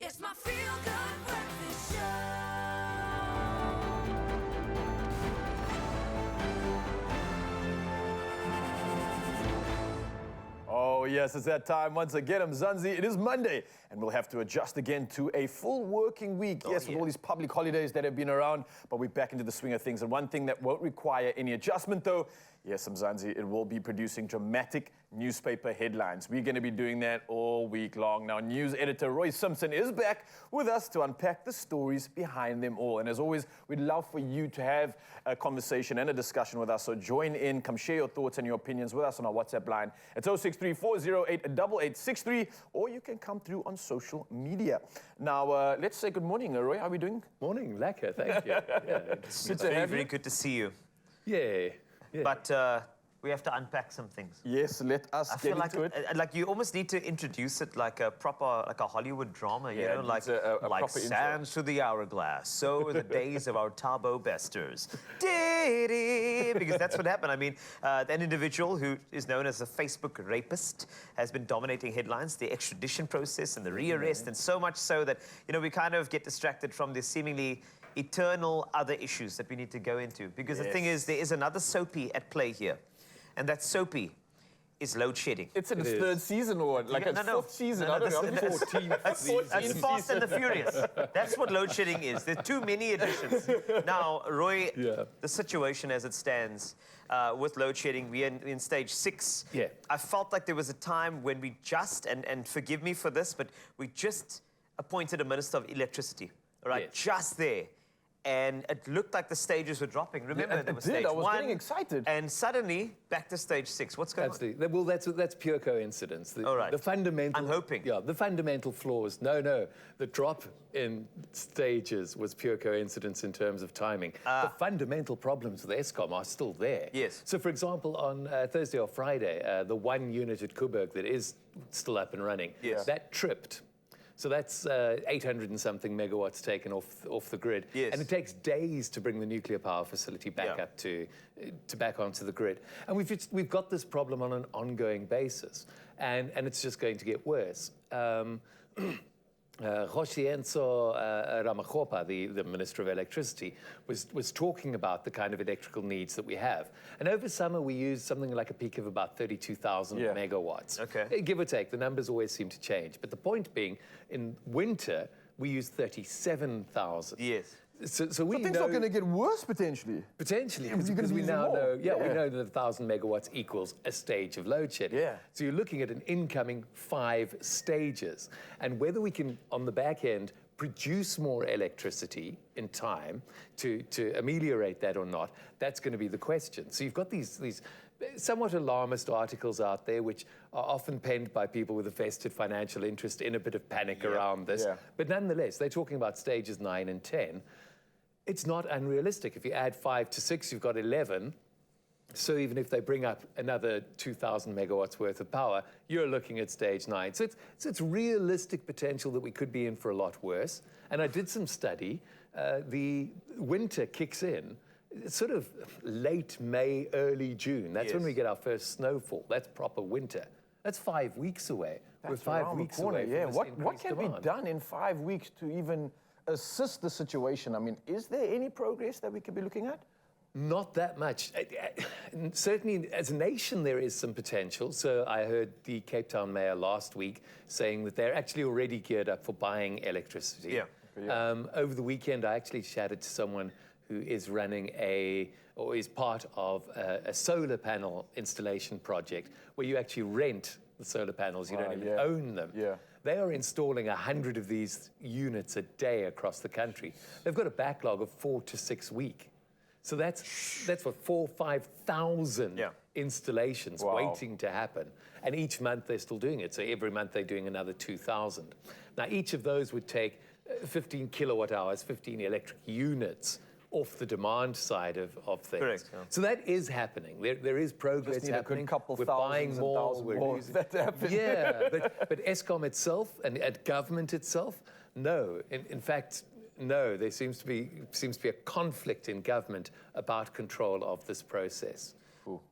It's my feel-good breakfast show. Oh yes, it's that time once again. I'm Zanzi. It is Monday, and we'll have to adjust again to a full working week. Yes, with all these public holidays that have been around, but we're back into the swing of things. And one thing that won't require any adjustment, though, yes, Mzansi, it will be producing dramatic newspaper headlines. We're going to be doing that all week long. Now, news editor Roy Simpson is back with us to unpack the stories behind them all. And as always, we'd love for you to have a conversation and a discussion with us. So join in, come share your thoughts and your opinions with us on our WhatsApp line. It's 063-408-8863, or you can come through on social media. Now, let's say good morning, Roy. How are we doing? Morning, lekker, thank you. Yeah, Good to have you. Very good to see you. yeah. But we have to unpack some things. Yes, let us I get feel like into it. like you almost need to introduce it like a proper, like a Hollywood drama, you Yeah, know, it like, needs a like proper intro. sands through the hourglass. So are the days of our Tabo besters. Because that's what happened. I mean, an individual who is known as a Facebook rapist has been dominating headlines, the extradition process and the rearrest, and so much so that, you know, we kind of get distracted from the seemingly eternal other issues that we need to go into. Because the thing is, there is another soapy at play here. And that soapy is load shedding. It's in its third season or like its fourth season. I don't know. 14th That's Fast and the Furious. That's what load shedding is. There's too many editions. Now, Roy, the situation as it stands with load shedding, we're in stage 6. Yeah. I felt like there was a time when we just, and forgive me for this, but we just appointed a Minister of Electricity, all right? Yes. Just there. And it looked like the stages were dropping. Remember, it there was did. stage I was 1. getting excited. And suddenly, back to stage 6. What's going on? Absolutely. Well, that's pure coincidence. All right. The fundamental. I'm hoping. Yeah, the fundamental flaws. No. The drop in stages was pure coincidence in terms of timing. The fundamental problems with Eskom are still there. Yes. So, for example, on Thursday or Friday, the one unit at Kuburg that is still up and running, that tripped. So that's 800 and something megawatts taken off the grid. Yes. And it takes days to bring the nuclear power facility back up to back onto the grid. And we've got this problem on an ongoing basis. And it's just going to get worse. Roshienzo Ramakgopa, the Minister of Electricity, was talking about the kind of electrical needs that we have. And over summer, we used something like a peak of about 32,000 megawatts. Okay. Give or take. The numbers always seem to change. But the point being, in winter, we use 37,000. Yes. So we Things know... are going to get worse potentially. Potentially, You're gonna because be we using now more. know, we know that 1,000 megawatts equals a stage of load shedding. Yeah. So you're looking at an incoming 5 stages. And whether we can, on the back end, produce more electricity in time to ameliorate that or not, that's going to be the question. So you've got these somewhat alarmist articles out there, which are often penned by people with a vested financial interest in a bit of panic around this. Yeah. But nonetheless, they're talking about stages 9 and 10. It's not unrealistic. If you add 5 to 6, you've got 11. So even if they bring up another 2,000 megawatts worth of power, you're looking at stage 9. So it's realistic potential that we could be in for a lot worse. And I did some study. The winter kicks in. It's sort of late May, early June. That's when we get our first snowfall. That's proper winter. That's 5 weeks away. We're 5 weeks away from this What increased can demand. be done in 5 weeks to even assist the situation? I mean, is there any progress that we could be looking at? Not that much. Certainly, as a nation, there is some potential. So I heard the Cape Town mayor last week saying that they're actually already geared up for buying electricity. Yeah. Over the weekend, I actually chatted to someone who is running or is part of a solar panel installation project where you actually rent the solar panels. You don't even own them. Yeah. They are installing 100 of these units a day across the country. They've got a backlog of 4 to 6 weeks. So that's what 5,000 installations waiting to happen. And each month they're still doing it. So every month they're doing another 2,000. Now each of those would take 15 kilowatt hours, 15 electric units off the demand side of things. Correct, yeah. So that is happening. There is progress Just need happening. a good couple We're thousands buying and more. thousands We're more losing. that happen. Yeah, but Eskom itself and government itself, no. In fact, no. There seems to be a conflict in government about control of this process.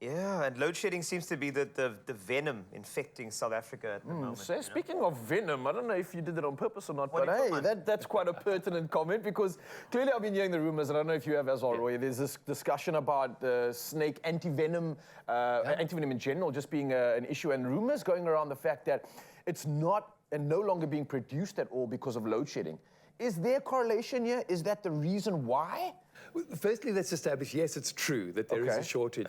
Yeah, and load shedding seems to be the venom infecting South Africa at the moment. So speaking of venom, I don't know if you did it on purpose or not, What but do you hey, find? that's quite a pertinent comment because clearly I've been hearing the rumors, and I don't know if you have as well, Roy. There's this discussion about snake anti-venom, anti-venom in general just being an issue, and rumors going around the fact that it's not and no longer being produced at all because of load shedding. Is there correlation here? Is that the reason why? Well, firstly, let's establish, yes, it's true that there is a shortage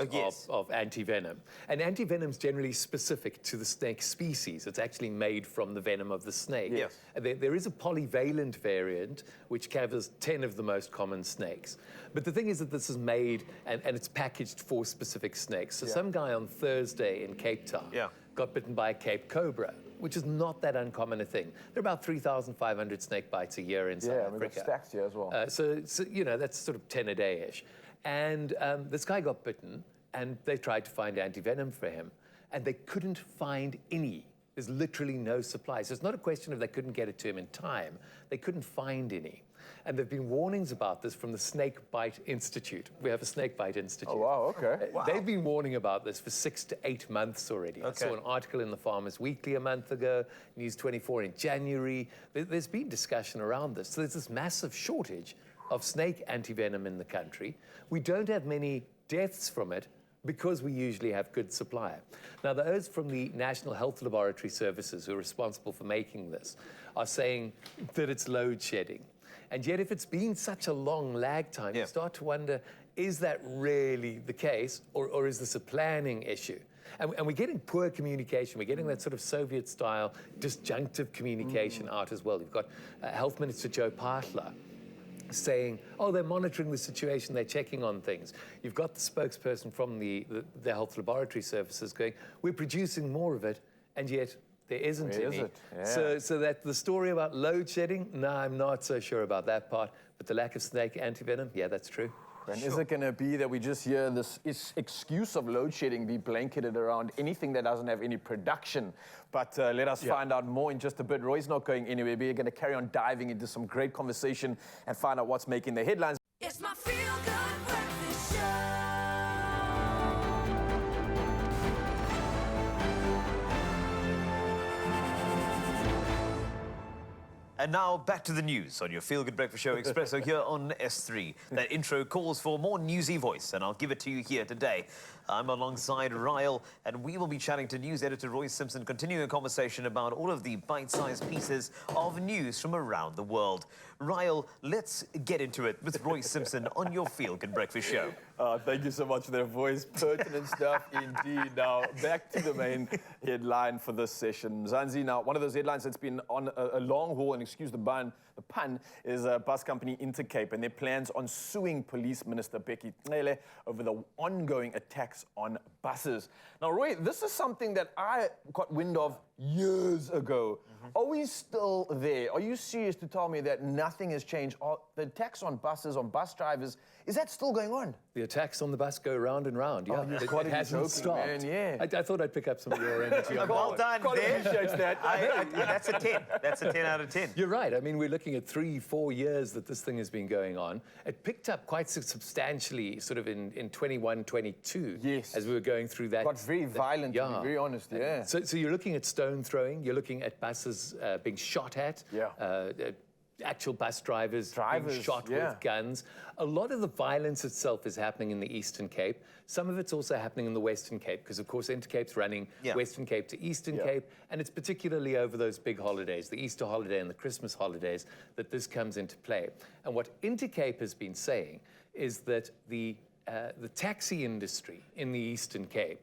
of anti-venom. And anti-venom is generally specific to the snake species. It's actually made from the venom of the snake. Yes. There is a polyvalent variant which covers 10 of the most common snakes. But the thing is that this is made and it's packaged for specific snakes. So some guy on Thursday in Cape Town got bitten by a Cape cobra, which is not that uncommon a thing. There are about 3,500 snake bites a year in South Africa. Yeah, we've got stacks here as well. So, you know, that's sort of 10 a day-ish. And this guy got bitten, and they tried to find anti-venom for him, and they couldn't find any. There's literally no supply. So it's not a question of they couldn't get it to him in time. They couldn't find any. And there have been warnings about this from the Snake Bite Institute. We have a Snake Bite Institute. Oh, wow, okay. They've been warning about this for 6 to 8 months already. I saw an article in the Farmers Weekly a month ago, News 24 in January. There's been discussion around this. So there's this massive shortage of snake antivenom in the country. We don't have many deaths from it because we usually have good supply. Now, those from the National Health Laboratory Services who are responsible for making this are saying that it's load shedding. And yet, if it's been such a long lag time, you start to wonder, is that really the case, or is this a planning issue? And we're getting poor communication. We're getting that sort of Soviet-style disjunctive communication out as well. You've got Health Minister Joe Partler saying, oh, they're monitoring the situation, they're checking on things. You've got the spokesperson from the Health Laboratory Services going, we're producing more of it, and yet there isn't any. Is it? Yeah. So that the story about load shedding, no, I'm not so sure about that part. But the lack of snake antivenom, yeah, that's true. And is it going to be that we just hear this excuse of load shedding be blanketed around anything that doesn't have any production? But let us find out more in just a bit. Roy's not going anywhere. We're going to carry on diving into some great conversation and find out what's making the headlines. It's my feel-good breakfast show. And now back to the news on your Feel Good Breakfast Show Expresso here on S3. That intro calls for more newsy voice, and I'll give it to you here today. I'm alongside Ryle, and we will be chatting to news editor Roy Simpson, continuing a conversation about all of the bite-sized pieces of news from around the world. Ryle, let's get into it with Roy Simpson on your Feel Good Breakfast Show. Thank you so much for that voice. Pertinent stuff indeed. Now, back to the main headline for this session. Mzansi, now, one of those headlines that's been on a long haul, and excuse the pun, is bus company Intercape and their plans on suing Police Minister Becky Cele over the ongoing attacks on buses. Now, Roy, this is something that I got wind of years ago. Are we still there? Are you serious to tell me that nothing has changed? Are the attacks on buses, on bus drivers, is that still going on? The attacks on the bus go round and round. Yeah, you've it got to be hasn't joking, stopped. man, yeah. I thought I'd pick up some of your energy on Well that one. done, there. Appreciate that. That's a 10. That's a 10 out of 10. You're right. I mean, we're looking at 3-4 years that this thing has been going on. It picked up quite substantially sort of in 21, 22. Yes. As we were going through that. Got very violent, to be very honest, yeah. So you're looking at stone throwing. You're looking at buses being shot at. Yeah. Actual bus drivers being shot with guns. A lot of the violence itself is happening in the Eastern Cape. Some of it's also happening in the Western Cape, because, of course, Intercape's running Western Cape to Eastern Cape, and it's particularly over those big holidays, the Easter holiday and the Christmas holidays, that this comes into play. And what Intercape has been saying is that the taxi industry in the Eastern Cape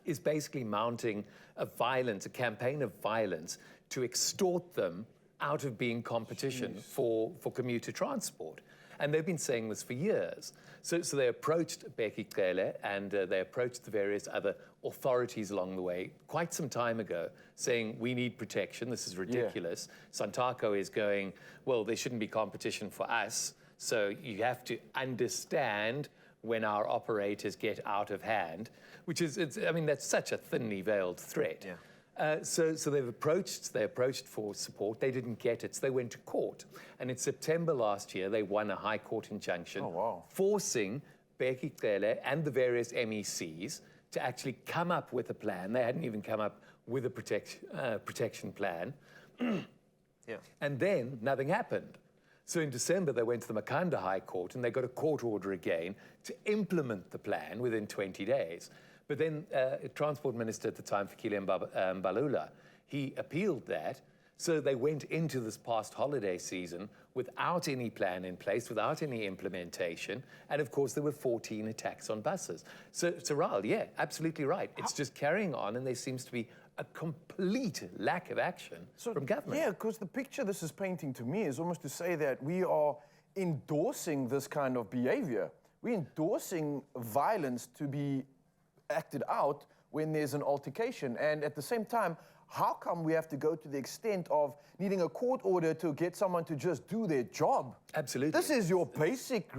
is basically mounting a campaign of violence to extort them out of being competition for commuter transport. And they've been saying this for years. So they approached Becky Cele and they approached the various other authorities along the way quite some time ago, saying, we need protection, this is ridiculous. Santaco is going, well, there shouldn't be competition for us, so you have to understand when our operators get out of hand, which is, I mean, that's such a thinly veiled threat. So they approached for support. They didn't get it, so they went to court. And in September last year, they won a high court injunction forcing Bheki Cele and the various MECs to actually come up with a plan. They hadn't even come up with a protection plan. Yeah. And then nothing happened. So in December, they went to the Makanda High Court and they got a court order again to implement the plan within 20 days. But then Transport Minister at the time, Fikile Mbalula, he appealed that. So they went into this past holiday season without any plan in place, without any implementation. And of course, there were 14 attacks on buses. So Raul, yeah, absolutely right. It's just carrying on, and there seems to be a complete lack of action from government. Yeah, because the picture this is painting to me is almost to say that we are endorsing this kind of behavior. We're endorsing violence to be acted out when there's an altercation. And at the same time, how come we have to go to the extent of needing a court order to get someone to just do their job? Absolutely. This is your basic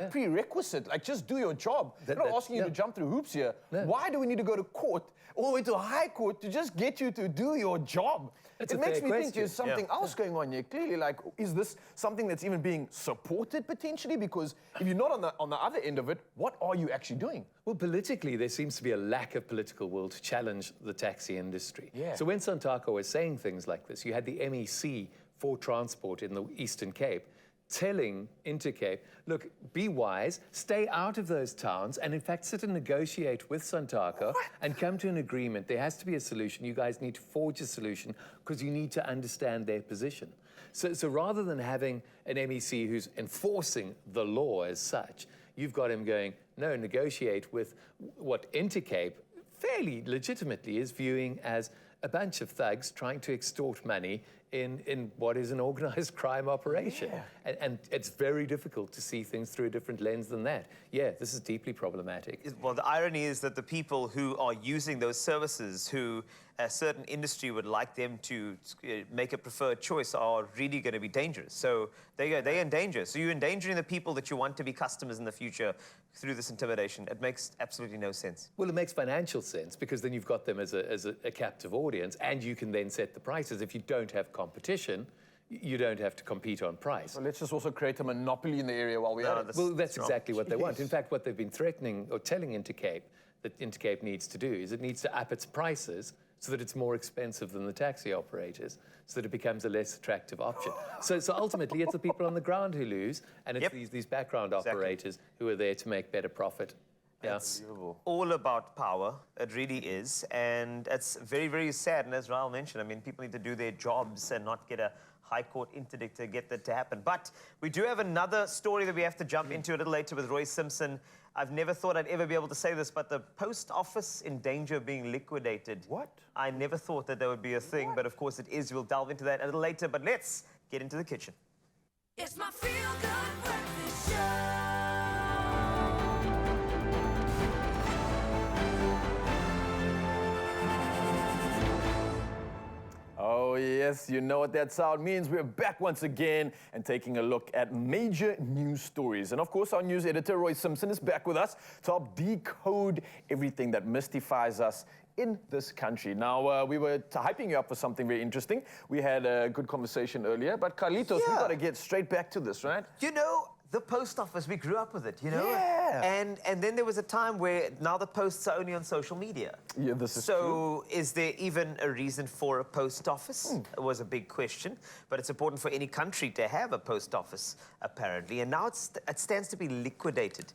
prerequisite. Like, just do your job. We're not asking you to jump through hoops here. No. Why do we need to go to court, all the way to a high court, to just get you to do your job? That's it a makes fair me think question. there's something else going on here. Clearly, like, is this something that's even being supported potentially? Because if you're not on the other end of it, what are you actually doing? Well, politically, there seems to be a lack of political will to challenge the taxi industry. Yeah. So when Santako was saying things like this, you had the MEC for transport in the Eastern Cape telling Intercape, look, be wise, stay out of those towns, and in fact sit and negotiate with Santako and come to an agreement. There has to be a solution. You guys need to forge a solution because you need to understand their position. So rather than having an MEC who's enforcing the law as such, you've got him going, no, negotiate with what Intercape fairly legitimately is viewing as a bunch of thugs trying to extort money in what is an organized crime operation. Yeah. And it's very difficult to see things through a different lens than that. Yeah, this is deeply problematic. Well, the irony is that the people who are using those services, who a certain industry would like them to make a preferred choice, are really going to be dangerous. So they're in danger. So you're endangering the people that you want to be customers in the future through this intimidation. It makes absolutely no sense. Well, it makes financial sense because then you've got them as a captive audience, and you can then set the prices. If you don't have competition, you don't have to compete on price. So let's just also create a monopoly in the area while we are. Well, that's exactly what they want. In fact, what they've been threatening or telling Intercape that Intercape needs to do is it needs to up its prices so that it's more expensive than the taxi operators, so that it becomes a less attractive option. So ultimately, it's the people on the ground who lose, and it's these background operators who are there to make better profit. Yeah. It's all about power. It really is. And it's very, very sad. And as Raul mentioned, I mean, people need to do their jobs and not get a High Court interdict to get that to happen. But we do have another story that we have to jump into a little later with Roy Simpson. I've never thought I'd ever be able to say this, but the post office in danger of being liquidated. What? I never thought that would be a thing, but of course it is. We'll delve into that a little later. But let's get into the kitchen. It's my feel-good breakfast show. Oh, yes, you know what that sound means. We're back once again and taking a look at major news stories. And of course, our news editor, Roy Simpson, is back with us to help decode everything that mystifies us in this country. Now, we were hyping you up for something very interesting. We had a good conversation earlier, but Carlitos, we got to get straight back to this, right? You know, the post office, we grew up with it, you know? Yeah. And then there was a time where now the posts are only on social media. Yeah, this is So is there even a reason for a post office? It was a big question. But it's important for any country to have a post office, apparently. And now it stands to be liquidated.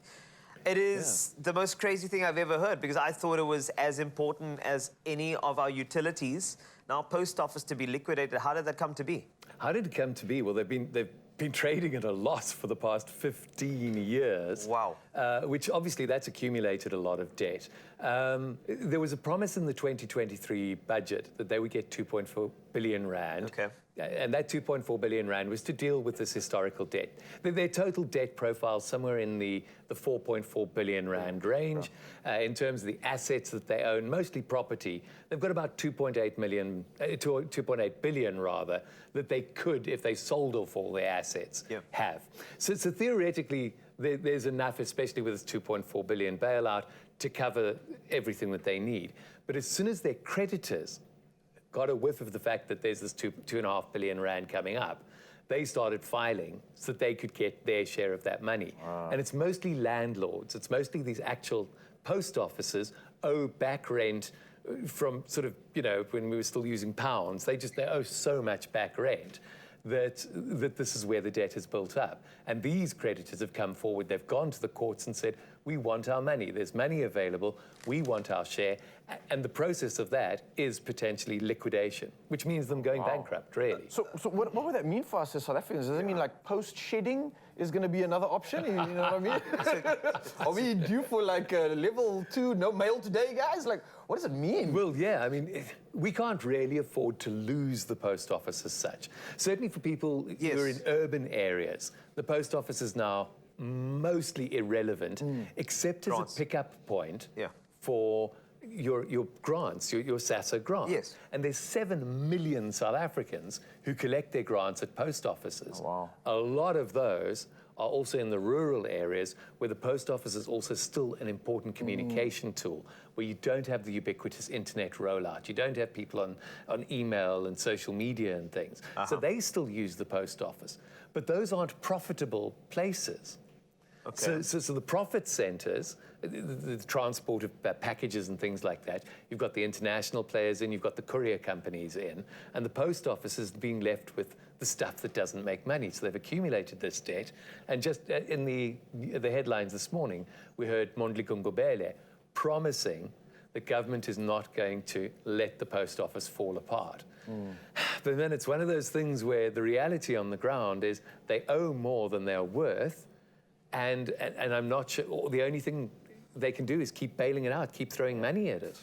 It is the most crazy thing I've ever heard, because I thought it was as important as any of our utilities. Now, post office to be liquidated, how did that come to be? How did it come to be? Well, they've been trading at a loss for the past 15 years. Wow. Which obviously that's accumulated a lot of debt. There was a promise in the 2023 budget that they would get 2.4 billion rand. Okay. And that 2.4 billion rand was to deal with this historical debt. Their total debt profile is somewhere in the 4.4 billion rand range. In terms of the assets that they own, mostly property, they've got about 2.8 billion rather, that they could, if they sold off all their assets, have. So theoretically, there's enough, especially with this 2.4 billion bailout, to cover everything that they need. But as soon as their creditors got a whiff of the fact that there's this 2.5 billion rand coming up, they started filing so that they could get their share of that money. And it's mostly landlords. It's mostly these actual post offices owe back rent from sort of, you know, when we were still using pounds. They owe so much back rent that this is where the debt is built up. And these creditors have come forward. They've gone to the courts and said, we want our money. There's money available. We want our share. And the process of that is potentially liquidation, which means them going bankrupt, really. So what would that mean for us as South Africans? Does it mean like post-shedding is going to be another option? You know what I mean? Are we due for like level 2, no mail today, guys? Like, what does it mean? Well, yeah, I mean, we can't really afford to lose the post office as such. Certainly for people who are in urban areas, the post office is now mostly irrelevant, except as a pickup point for your grants, your SASSA grants. Yes. And there's 7 million South Africans who collect their grants at post offices. Oh, wow. A lot of those are also in the rural areas where the post office is also still an important communication tool, where you don't have the ubiquitous internet rollout. You don't have people on email and social media and things. So they still use the post office. But those aren't profitable places. Okay. So the profit centers, the transport of packages and things like that, you've got the international players in, you've got the courier companies in, and the post office is being left with the stuff that doesn't make money. So they've accumulated this debt. And just in the headlines this morning, we heard Mondli Gungubele promising the government is not going to let the post office fall apart. But then it's one of those things where the reality on the ground is they owe more than they're worth. And I'm not sure, the only thing they can do is keep bailing it out, keep throwing money at it,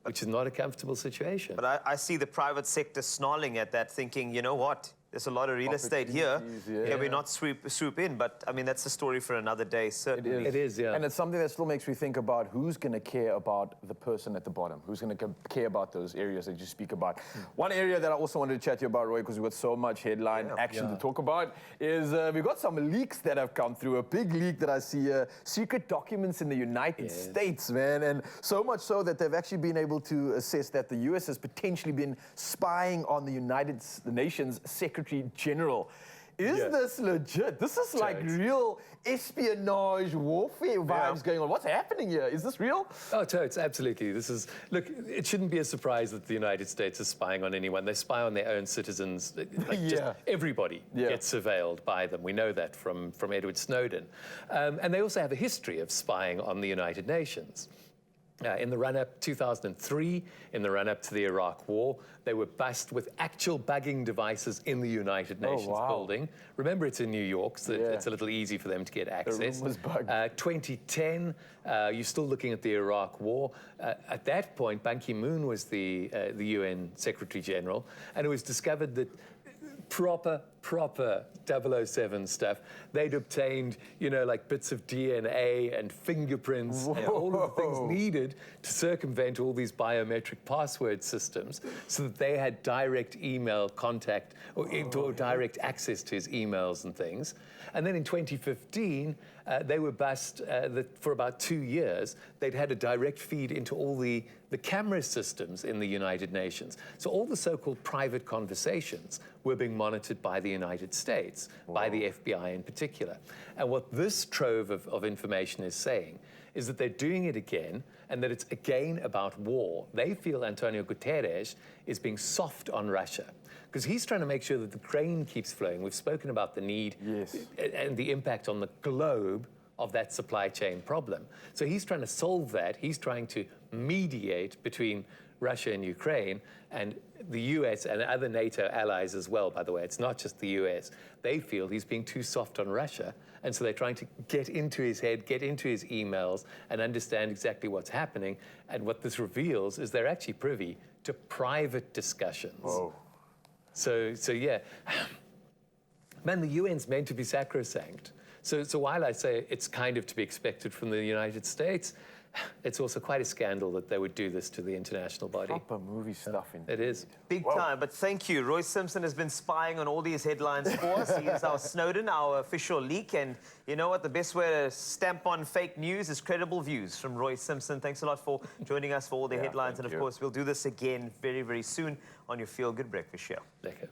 which is not a comfortable situation. But I see the private sector snarling at that, thinking, you know what? There's a lot of real estate here. Can we not swoop in? But, I mean, that's a story for another day, certainly. It is, yeah. And it's something that still makes me think about who's going to care about the person at the bottom, who's going to care about those areas that you speak about. One area that I also wanted to chat to you about, Roy, because we've got so much headline action to talk about, is we've got some leaks that have come through. A big leak that I see, secret documents in the United States, man. And so much so that they've actually been able to assess that the US has potentially been spying on the United Nations Secretary General. Is this legit? This is like real espionage warfare vibes going on. What's happening here? Is this real? Oh, Totes, absolutely. This is, look, it shouldn't be a surprise that the United States is spying on anyone. They spy on their own citizens. Like just everybody gets surveilled by them. We know that from Edward Snowden. And they also have a history of spying on the United Nations. In the run-up, 2003, in the run-up to the Iraq War, they were bussed with actual bugging devices in the United Nations building. Remember, it's in New York, so it's a little easy for them to get access. The room was bugged. 2010, you're still looking at the Iraq War. At that point, Ban Ki-moon was the UN Secretary General, and it was discovered that proper 007 stuff. They'd obtained, you know, like bits of DNA and fingerprints and all of the things needed to circumvent all these biometric password systems so that they had direct email contact or direct access to his emails and things. And then in 2015, they were bussed for about 2 years. They'd had a direct feed into all the camera systems in the United Nations. So all the so-called private conversations were being monitored by the United States, by the FBI in particular. And what this trove of information is saying is that they're doing it again, and that it's again about war. They feel Antonio Guterres is being soft on Russia, because he's trying to make sure that the grain keeps flowing. We've spoken about the need and the impact on the globe of that supply chain problem. So he's trying to solve that. He's trying to mediate between Russia and Ukraine, and the US and other NATO allies as well, by the way. It's not just the US. They feel he's being too soft on Russia, and so they're trying to get into his head, get into his emails, and understand exactly what's happening. And what this reveals is they're actually privy to private discussions. So yeah. Man, the UN's meant to be sacrosanct. So while I say it's kind of to be expected from the United States, it's also quite a scandal that they would do this to the international body. Proper movie stuff, indeed. It is. Big time, but thank you. Roy Simpson has been spying on all these headlines for us. He is our Snowden, our official leak. And you know what? The best way to stamp on fake news is credible views from Roy Simpson. Thanks a lot for joining us for all the headlines. And of course, we'll do this again very, very soon on your Feel Good Breakfast Show. Lekker.